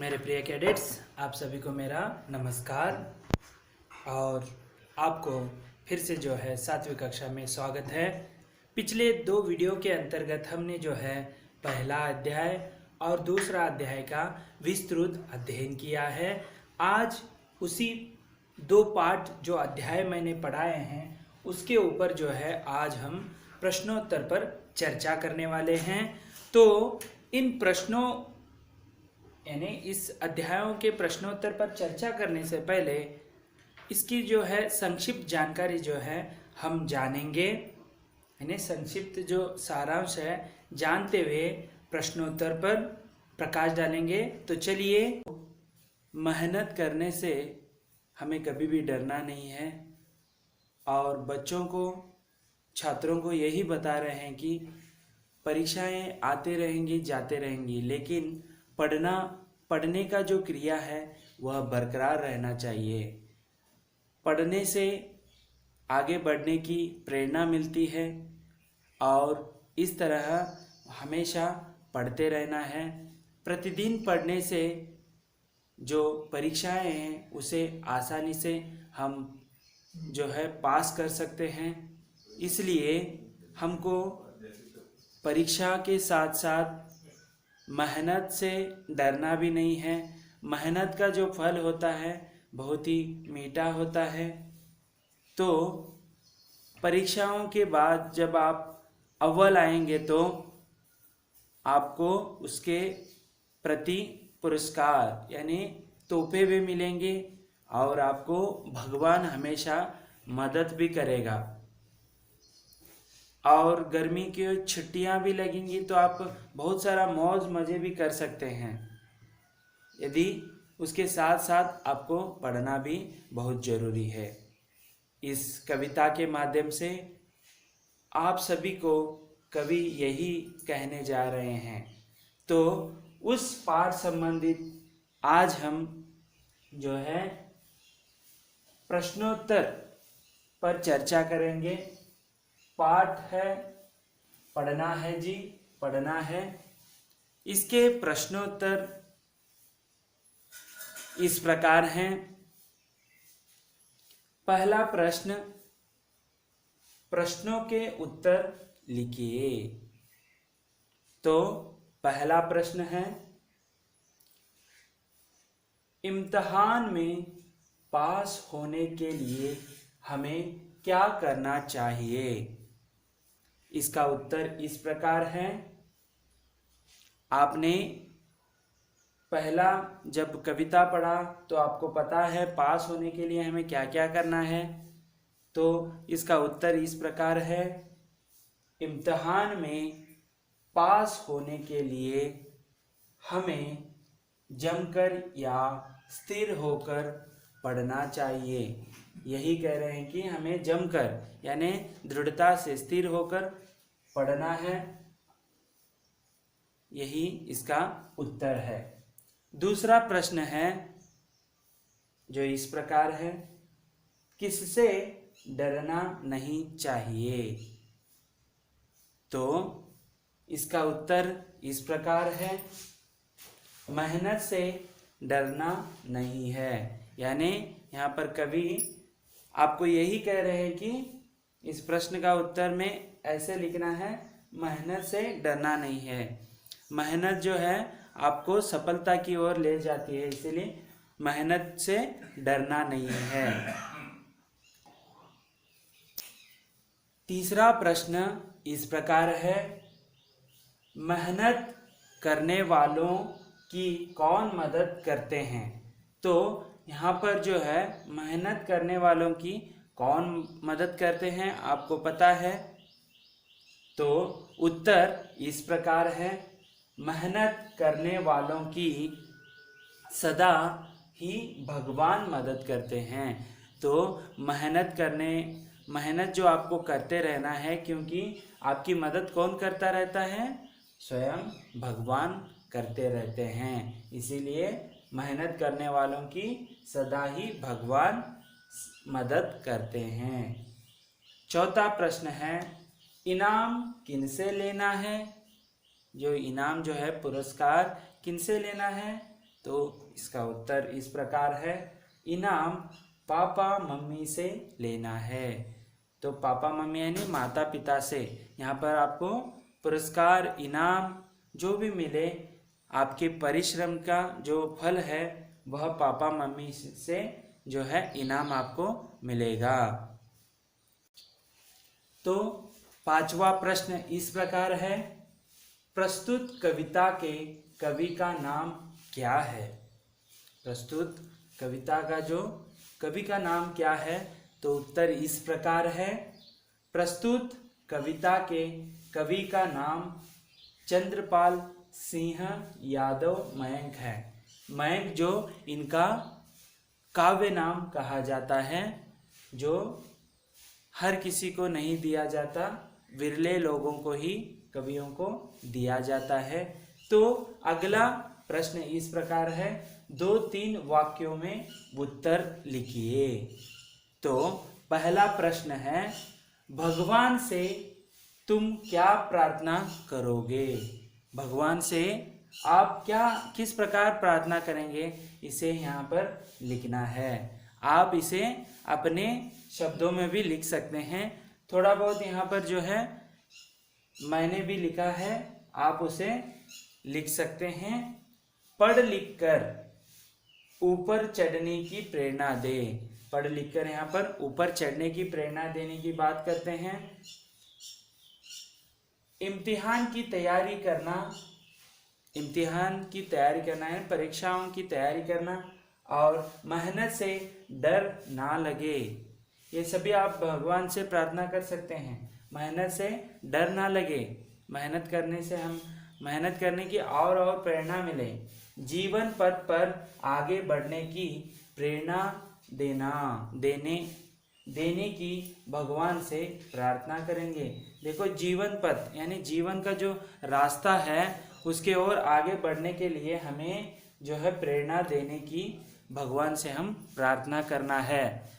मेरे प्रिय कैडेट्स, आप सभी को मेरा नमस्कार। और आपको फिर से जो है 7वीं कक्षा में स्वागत है। पिछले 2 वीडियो के अंतर्गत हमने जो है पहला अध्याय और दूसरा अध्याय का विस्तृत अध्ययन किया है। आज उसी 2 पाठ जो अध्याय मैंने पढ़ाए हैं उसके ऊपर जो है आज हम प्रश्नोत्तर पर चर्चा करने वाले हैं। तो इन प्रश्नों यानी इस अध्यायों के प्रश्नोत्तर पर चर्चा करने से पहले इसकी जो है संक्षिप्त जानकारी जो है हम जानेंगे, यानी संक्षिप्त जो सारांश है जानते हुए प्रश्नोत्तर पर प्रकाश डालेंगे। तो चलिए, मेहनत करने से हमें कभी भी डरना नहीं है और बच्चों को, छात्रों को यही बता रहे हैं कि परीक्षाएं आते रहेंगी जाते रहेंगी, लेकिन पढ़ने का जो क्रिया है वह बरकरार रहना चाहिए। पढ़ने से आगे बढ़ने की प्रेरणा मिलती है और इस तरह हमेशा पढ़ते रहना है। प्रतिदिन पढ़ने से जो परीक्षाएं हैं उसे आसानी से हम जो है पास कर सकते हैं। इसलिए हमको परीक्षा के साथ साथ मेहनत से डरना भी नहीं है। मेहनत का जो फल होता है बहुत ही मीठा होता है। तो परीक्षाओं के बाद जब आप अव्वल आएंगे तो आपको उसके प्रति पुरस्कार यानी तोहफे भी मिलेंगे और आपको भगवान हमेशा मदद भी करेगा। और गर्मी की छुट्टियां भी लगेंगी तो आप बहुत सारा मौज मज़े भी कर सकते हैं। यदि उसके साथ साथ आपको पढ़ना भी बहुत ज़रूरी है। इस कविता के माध्यम से आप सभी को कवि यही कहने जा रहे हैं। तो उस पाठ संबंधित आज हम जो है प्रश्नोत्तर पर चर्चा करेंगे। पाठ है पढ़ना है जी, पढ़ना है। इसके प्रश्नोत्तर इस प्रकार हैं। पहला प्रश्न, प्रश्नों के उत्तर लिखिए। तो पहला प्रश्न है, इम्तिहान में पास होने के लिए हमें क्या करना चाहिए? इसका उत्तर इस प्रकार है। आपने पहला जब कविता पढ़ा तो आपको पता है पास होने के लिए हमें क्या क्या करना है। तो इसका उत्तर इस प्रकार है, इम्तिहान में पास होने के लिए हमें जमकर या स्थिर होकर पढ़ना चाहिए। यही कह रहे हैं कि हमें जमकर यानी दृढ़ता से स्थिर होकर पढ़ना है। यही इसका उत्तर है। दूसरा प्रश्न है जो इस प्रकार है, किससे डरना नहीं चाहिए? तो इसका उत्तर इस प्रकार है, मेहनत से डरना नहीं है। यानी यहाँ पर कवि आपको यही कह रहे हैं कि इस प्रश्न का उत्तर में ऐसे लिखना है, मेहनत से डरना नहीं है। मेहनत जो है आपको सफलता की ओर ले जाती है, इसलिए मेहनत से डरना नहीं है। तीसरा प्रश्न इस प्रकार है, मेहनत करने वालों की कौन मदद करते हैं? तो यहाँ पर जो है मेहनत करने वालों की कौन मदद करते हैं आपको पता है। तो उत्तर इस प्रकार है, मेहनत करने वालों की सदा ही भगवान मदद करते हैं। तो मेहनत जो आपको करते रहना है, क्योंकि आपकी मदद कौन करता रहता है? स्वयं भगवान करते रहते हैं। इसीलिए मेहनत करने वालों की सदा ही भगवान मदद करते हैं। चौथा प्रश्न है, इनाम किनसे लेना है? जो इनाम जो है पुरस्कार किनसे लेना है? तो इसका उत्तर इस प्रकार है, इनाम पापा मम्मी से लेना है। तो पापा मम्मी यानी माता पिता से, यहाँ पर आपको पुरस्कार इनाम जो भी मिले, आपके परिश्रम का जो फल है वह पापा मम्मी से जो है इनाम आपको मिलेगा। तो पांचवा प्रश्न इस प्रकार है, प्रस्तुत कविता के कवि का नाम क्या है? प्रस्तुत कविता का जो कवि का नाम क्या है? तो उत्तर इस प्रकार है, प्रस्तुत कविता के कवि का नाम चंद्रपाल सिंह यादव मयंक है। मयंक जो इनका काव्य नाम कहा जाता है, जो हर किसी को नहीं दिया जाता, विरले लोगों को ही, कवियों को दिया जाता है। तो अगला प्रश्न इस प्रकार है, 2-3 वाक्यों में उत्तर लिखिए। तो पहला प्रश्न है, भगवान से तुम क्या प्रार्थना करोगे? भगवान से आप किस प्रकार प्रार्थना करेंगे, इसे यहाँ पर लिखना है। आप इसे अपने शब्दों में भी लिख सकते हैं, थोड़ा बहुत यहाँ पर जो है मैंने भी लिखा है, आप उसे लिख सकते हैं। पढ़ लिख कर ऊपर चढ़ने की प्रेरणा दे। पढ़ लिख कर यहाँ पर ऊपर चढ़ने की प्रेरणा देने की बात करते हैं। इम्तिहान की तैयारी करना, इम्तिहान की तैयारी करना है, परीक्षाओं की तैयारी करना, और मेहनत से डर ना लगे, ये सभी आप भगवान से प्रार्थना कर सकते हैं। मेहनत से डर ना लगे, मेहनत करने से हम मेहनत करने की और प्रेरणा मिले। जीवन पथ पर आगे बढ़ने की प्रेरणा देने की भगवान से प्रार्थना करेंगे। देखो, जीवन पथ यानी जीवन का जो रास्ता है उसके ओर आगे बढ़ने के लिए हमें जो है प्रेरणा देने की भगवान से हम प्रार्थना करना है।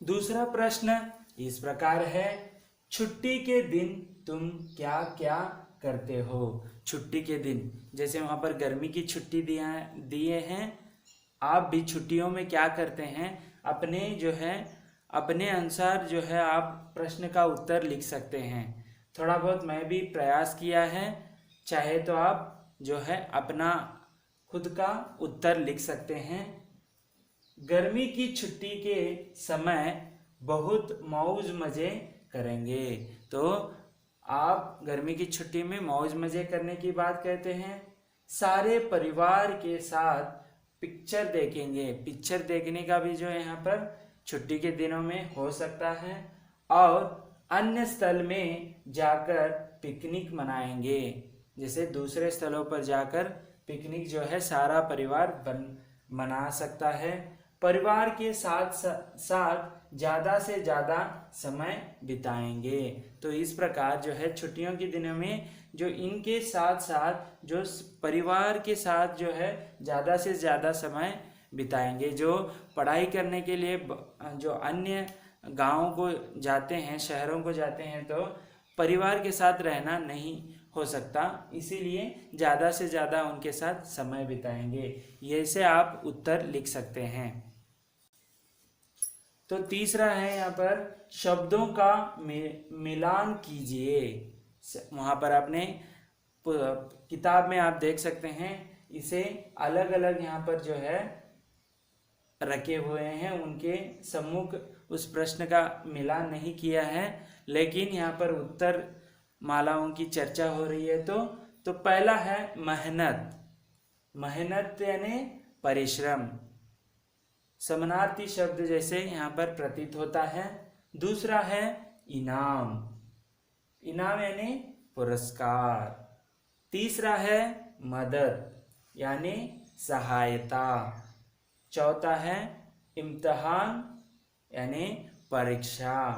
दूसरा प्रश्न इस प्रकार है, छुट्टी के दिन तुम क्या क्या करते हो? छुट्टी के दिन, जैसे वहाँ पर गर्मी की छुट्टी दिए हैं, आप भी छुट्टियों में क्या करते हैं? अपने अनुसार जो है आप प्रश्न का उत्तर लिख सकते हैं। थोड़ा बहुत मैं भी प्रयास किया है, चाहे तो आप जो है अपना खुद का उत्तर लिख सकते हैं। गर्मी की छुट्टी के समय बहुत मौज मजे करेंगे। तो आप गर्मी की छुट्टी में मौज मजे करने की बात कहते हैं। सारे परिवार के साथ पिक्चर देखेंगे। पिक्चर देखने का भी जो है यहाँ पर छुट्टी के दिनों में हो सकता है। और अन्य स्थल में जाकर पिकनिक मनाएंगे, जैसे दूसरे स्थलों पर जाकर पिकनिक जो है सारा परिवार मना सकता है। परिवार के साथ साथ ज़्यादा से ज़्यादा समय बिताएंगे। तो इस प्रकार जो है छुट्टियों के दिनों में जो इनके साथ साथ जो परिवार के साथ जो है ज़्यादा से ज़्यादा समय बिताएंगे। जो पढ़ाई करने के लिए जो अन्य गाँवों को जाते हैं, शहरों को जाते हैं, तो परिवार के साथ रहना नहीं हो सकता, इसीलिए ज़्यादा से ज़्यादा उनके साथ समय बिताएंगे। ये से आप उत्तर लिख सकते हैं। तो तीसरा है यहाँ पर, शब्दों का मिलान कीजिए। वहाँ पर आपने किताब में आप देख सकते हैं, इसे अलग अलग यहाँ पर जो है रखे हुए हैं, उनके सम्मुख उस प्रश्न का मिलान नहीं किया है, लेकिन यहाँ पर उत्तर मालाओं की चर्चा हो रही है। तो पहला है मेहनत। मेहनत यानी परिश्रम, समानार्थी शब्द जैसे यहाँ पर प्रतीत होता है। दूसरा है इनाम। इनाम यानी पुरस्कार। तीसरा है मदद यानी सहायता। चौथा है इम्तिहान यानी परीक्षा।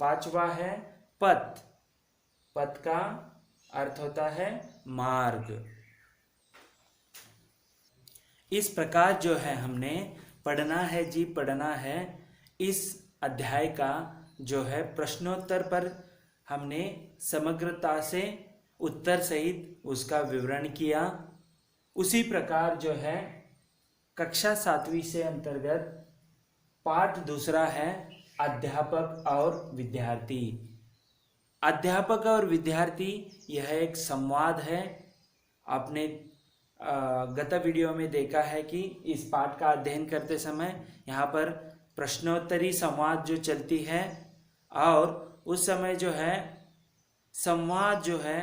पांचवा है पथ। पथ का अर्थ होता है मार्ग। इस प्रकार जो है हमने पढ़ना है जी, पढ़ना है, इस अध्याय का जो है प्रश्नोत्तर पर हमने समग्रता से उत्तर सहित उसका विवरण किया। उसी प्रकार जो है कक्षा 7वीं से अंतर्गत पाठ दूसरा है अध्यापक और विद्यार्थी। अध्यापक और विद्यार्थी यह एक संवाद है। आपने गत वीडियो में देखा है कि इस पाठ का अध्ययन करते समय यहाँ पर प्रश्नोत्तरी संवाद जो चलती है और उस समय जो है संवाद जो है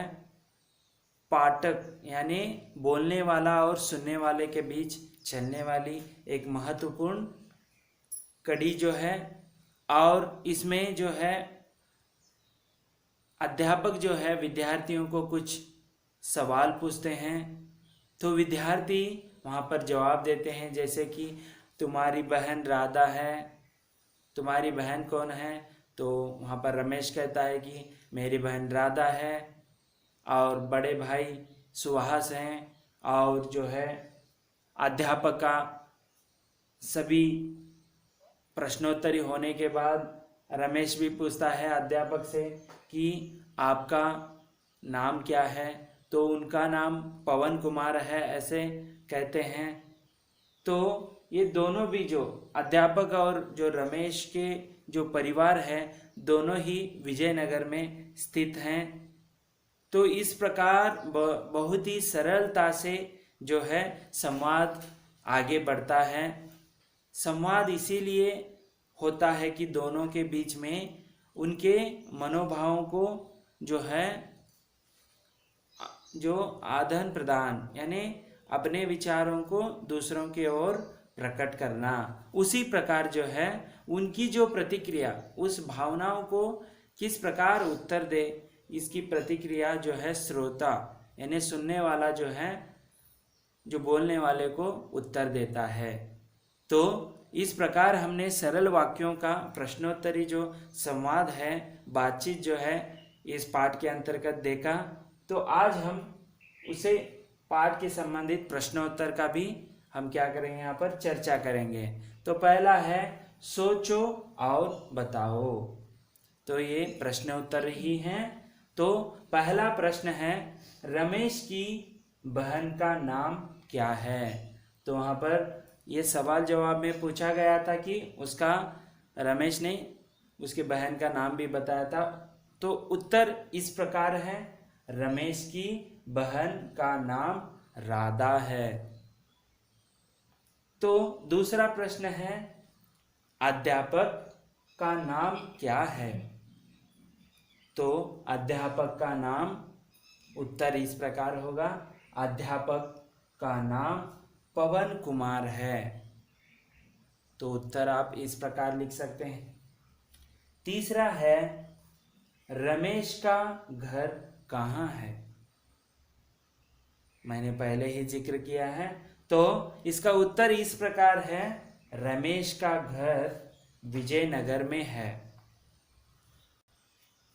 पाठक यानी बोलने वाला और सुनने वाले के बीच चलने वाली एक महत्वपूर्ण कड़ी जो है। और इसमें जो है अध्यापक जो है विद्यार्थियों को कुछ सवाल पूछते हैं तो विद्यार्थी वहाँ पर जवाब देते हैं, जैसे कि तुम्हारी बहन राधा है, तुम्हारी बहन कौन है? तो वहाँ पर रमेश कहता है कि मेरी बहन राधा है और बड़े भाई सुहास हैं। और जो है अध्यापक का सभी प्रश्नोत्तरी होने के बाद रमेश भी पूछता है अध्यापक से कि आपका नाम क्या है? तो उनका नाम पवन कुमार है ऐसे कहते हैं। तो ये दोनों भी जो अध्यापक और जो रमेश के जो परिवार है दोनों ही विजयनगर में स्थित हैं। तो इस प्रकार बहुत ही सरलता से जो है संवाद आगे बढ़ता है। संवाद इसीलिए होता है कि दोनों के बीच में उनके मनोभावों को जो है जो आदान प्रदान यानी अपने विचारों को दूसरों के ओर प्रकट करना, उसी प्रकार जो है उनकी जो प्रतिक्रिया उस भावनाओं को किस प्रकार उत्तर दे, इसकी प्रतिक्रिया जो है श्रोता यानी सुनने वाला जो है जो बोलने वाले को उत्तर देता है। तो इस प्रकार हमने सरल वाक्यों का प्रश्नोत्तरी जो संवाद है बातचीत जो है इस पाठ के अंतर्गत देखा। तो आज हम उसे पाठ के संबंधित प्रश्नोत्तर का भी हम क्या करेंगे यहाँ पर चर्चा करेंगे। तो पहला है सोचो और बताओ। तो ये प्रश्नोत्तर ही हैं। तो पहला प्रश्न है रमेश की बहन का नाम क्या है? तो वहाँ पर ये सवाल जवाब में पूछा गया था कि उसका रमेश ने उसके बहन का नाम भी बताया था। तो उत्तर इस प्रकार है रमेश की बहन का नाम राधा है। तो दूसरा प्रश्न है अध्यापक का नाम क्या है? तो अध्यापक का नाम उत्तर इस प्रकार होगा अध्यापक का नाम पवन कुमार है। तो उत्तर आप इस प्रकार लिख सकते हैं। तीसरा है रमेश का घर कहाँ है? मैंने पहले ही जिक्र किया है। तो इसका उत्तर इस प्रकार है रमेश का घर विजयनगर में है।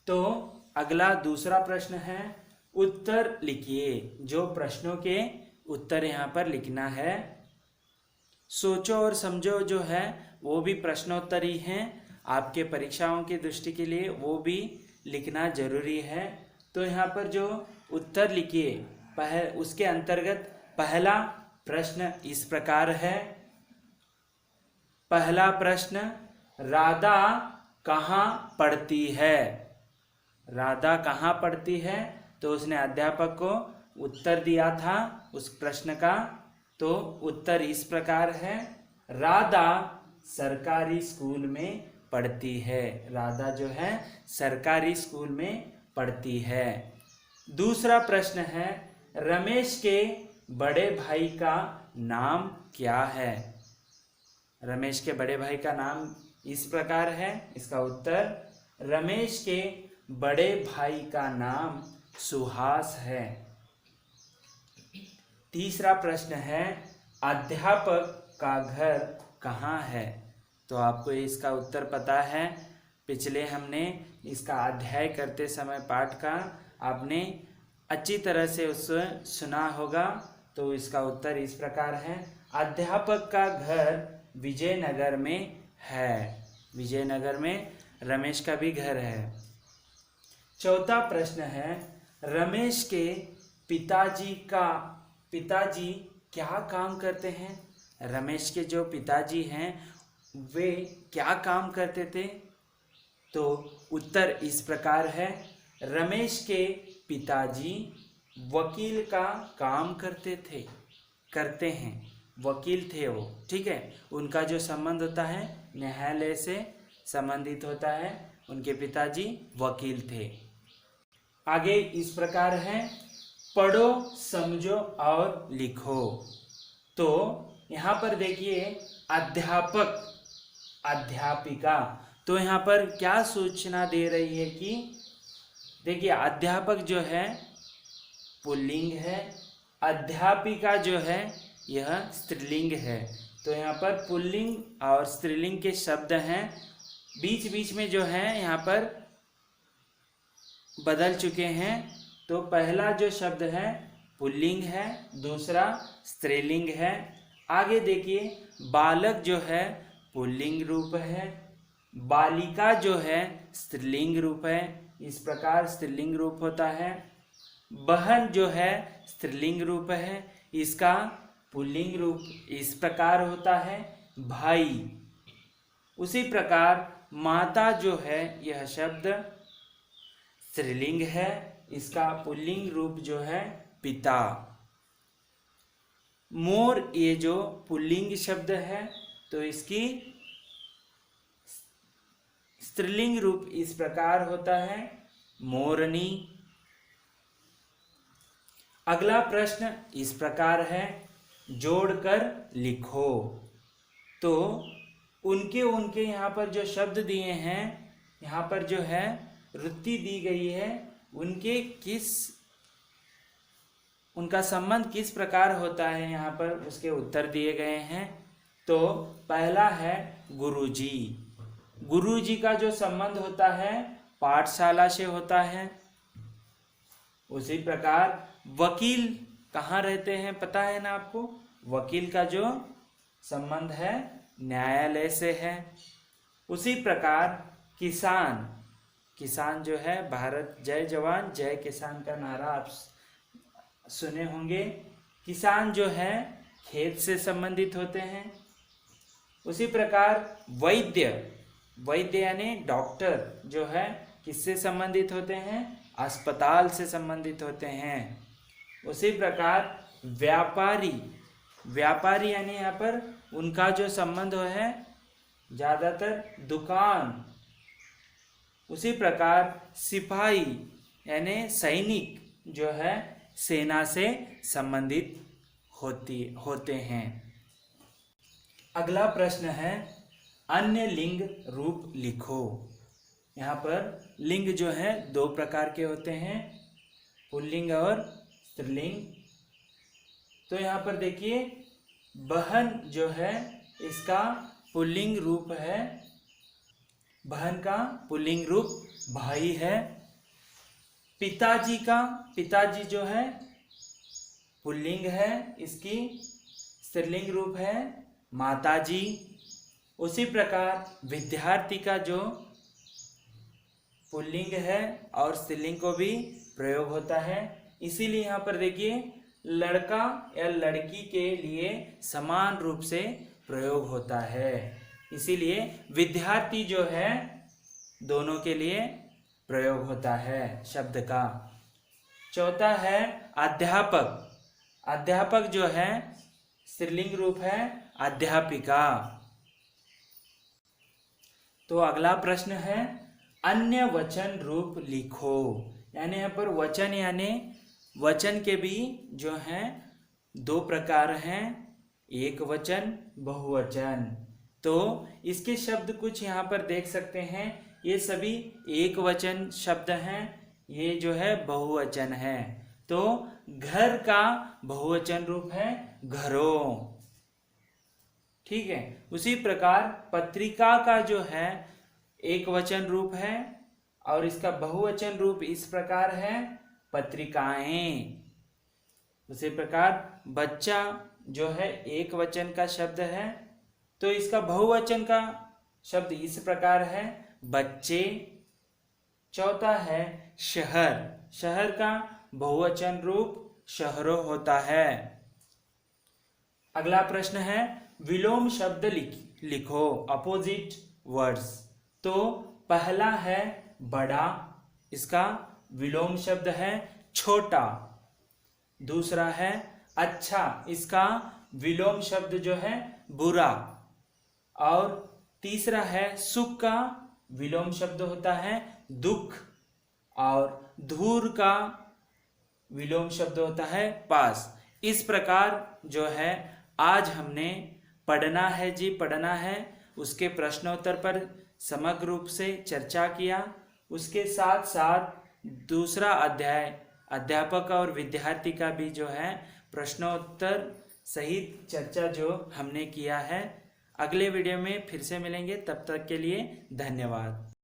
तो अगला दूसरा प्रश्न है उत्तर लिखिए। जो प्रश्नों के उत्तर यहाँ पर लिखना है। सोचो और समझो जो है वो भी प्रश्नोत्तर ही हैं। आपके परीक्षाओं की दृष्टि के लिए वो भी लिखना जरूरी है। तो यहाँ पर जो उत्तर लिखिए उसके अंतर्गत पहला प्रश्न इस प्रकार है। पहला प्रश्न राधा कहाँ पढ़ती है? राधा कहाँ पढ़ती है? तो उसने अध्यापक को उत्तर दिया था उस प्रश्न का। तो उत्तर इस प्रकार है राधा सरकारी स्कूल में पढ़ती है। राधा जो है सरकारी स्कूल में पढ़ती है। दूसरा प्रश्न है रमेश के बड़े भाई का नाम क्या है? रमेश के बड़े भाई का नाम इस प्रकार है। इसका उत्तर रमेश के बड़े भाई का नाम सुहास है। तीसरा प्रश्न है अध्यापक का घर कहाँ है? तो आपको इसका उत्तर पता है। पिछले हमने इसका अध्याय करते समय पाठ का आपने अच्छी तरह से उससे सुना होगा। तो इसका उत्तर इस प्रकार है अध्यापक का घर विजयनगर में है। विजयनगर में रमेश का भी घर है। चौथा प्रश्न है रमेश के पिताजी का पिताजी क्या काम करते हैं? रमेश के जो पिताजी हैं वे क्या काम करते थे? तो उत्तर इस प्रकार है, रमेश के पिताजी वकील का काम करते हैं, वकील थे वो। ठीक है, उनका जो संबंध होता है न्यायालय से संबंधित होता है, उनके पिताजी वकील थे। आगे इस प्रकार है, पढ़ो, समझो और लिखो। तो यहाँ पर देखिए अध्यापक, अध्यापिका, तो यहाँ पर क्या सूचना दे रही है कि देखिए अध्यापक जो है पुल्लिंग है, अध्यापिका जो है यह स्त्रीलिंग है। तो यहाँ पर पुल्लिंग और स्त्रीलिंग के शब्द हैं, बीच बीच में जो है यहाँ पर बदल चुके हैं। तो पहला जो शब्द है पुल्लिंग है, दूसरा स्त्रीलिंग है। आगे देखिए बालक जो है पुल्लिंग रूप है, बालिका जो है स्त्रीलिंग रूप है, इस प्रकार स्त्रीलिंग रूप होता है। बहन जो है स्त्रीलिंग रूप है, इसका पुल्लिंग रूप इस प्रकार होता है भाई। उसी प्रकार माता जो है यह शब्द स्त्रीलिंग है, इसका पुल्लिंग रूप जो है पिता। मोर ये जो पुल्लिंग शब्द है तो इसकी स्त्रीलिंग रूप इस प्रकार होता है मोरनी। अगला प्रश्न इस प्रकार है, जोड़कर लिखो। तो उनके यहाँ पर जो शब्द दिए हैं, यहाँ पर जो है वृत्ति दी गई है, उनका संबंध किस प्रकार होता है, यहाँ पर उसके उत्तर दिए गए हैं। तो पहला है गुरुजी। गुरुजी का जो संबंध होता है पाठशाला से होता है। उसी प्रकार वकील कहाँ रहते हैं पता है ना आपको? वकील का जो संबंध है न्यायालय से है। उसी प्रकार किसान, किसान जो है भारत जय जवान जय किसान का नारा आप सुने होंगे। किसान जो है खेत से संबंधित होते हैं। उसी प्रकार वैद्य, वैद्य यानी डॉक्टर जो है किससे संबंधित होते हैं? अस्पताल से संबंधित होते हैं। उसी प्रकार व्यापारी, व्यापारी यानी यहाँ पर उनका जो संबंध है ज़्यादातर दुकान। उसी प्रकार सिपाही यानी सैनिक जो है सेना से संबंधित होते हैं। अगला प्रश्न है, अन्य लिंग रूप लिखो। यहाँ पर लिंग जो है दो प्रकार के होते हैं, पुल्लिंग और स्त्रीलिंग। तो यहाँ पर देखिए बहन जो है इसका पुल्लिंग रूप है, बहन का पुल्लिंग रूप भाई है। पिताजी का, पिताजी जो है पुल्लिंग है, इसकी स्त्रीलिंग रूप है माताजी। उसी प्रकार विद्यार्थी का जो पुल्लिंग है और स्त्रीलिंग को भी प्रयोग होता है। इसीलिए यहाँ पर देखिए लड़का या लड़की के लिए समान रूप से प्रयोग होता है। इसीलिए विद्यार्थी जो है दोनों के लिए प्रयोग होता है शब्द का। चौथा है अध्यापक। अध्यापक जो है स्त्रीलिंग रूप है अध्यापिका। तो अगला प्रश्न है, अन्य वचन रूप लिखो। यानी यहाँ पर वचन यानी वचन के भी जो हैं दो प्रकार हैं, एक वचन बहुवचन। तो इसके शब्द कुछ यहाँ पर देख सकते हैं, ये सभी एक वचन शब्द हैं, ये जो है बहुवचन है। तो घर का बहुवचन रूप है घरों। ठीक है। उसी प्रकार पत्रिका का जो है एक वचन रूप है और इसका बहुवचन रूप इस प्रकार है पत्रिकाएं। उसी प्रकार बच्चा जो है एक वचन का शब्द है तो इसका बहुवचन का शब्द इस प्रकार है बच्चे। चौथा है शहर। शहर का बहुवचन रूप शहरों होता है। अगला प्रश्न है विलोम शब्द लिखो, अपोजिट वर्ड्स। तो पहला है बड़ा, इसका विलोम शब्द है छोटा। दूसरा है अच्छा, इसका विलोम शब्द जो है बुरा। और तीसरा है सुख का विलोम शब्द होता है दुख। और धूर का विलोम शब्द होता है पास। इस प्रकार जो है आज हमने पढ़ना है जी, पढ़ना है, उसके प्रश्नोत्तर पर समग्र रूप से चर्चा किया। उसके साथ साथ दूसरा अध्याय अध्यापक और विद्यार्थी का भी जो है प्रश्नोत्तर सहित चर्चा जो हमने किया है। अगले वीडियो में फिर से मिलेंगे, तब तक के लिए धन्यवाद।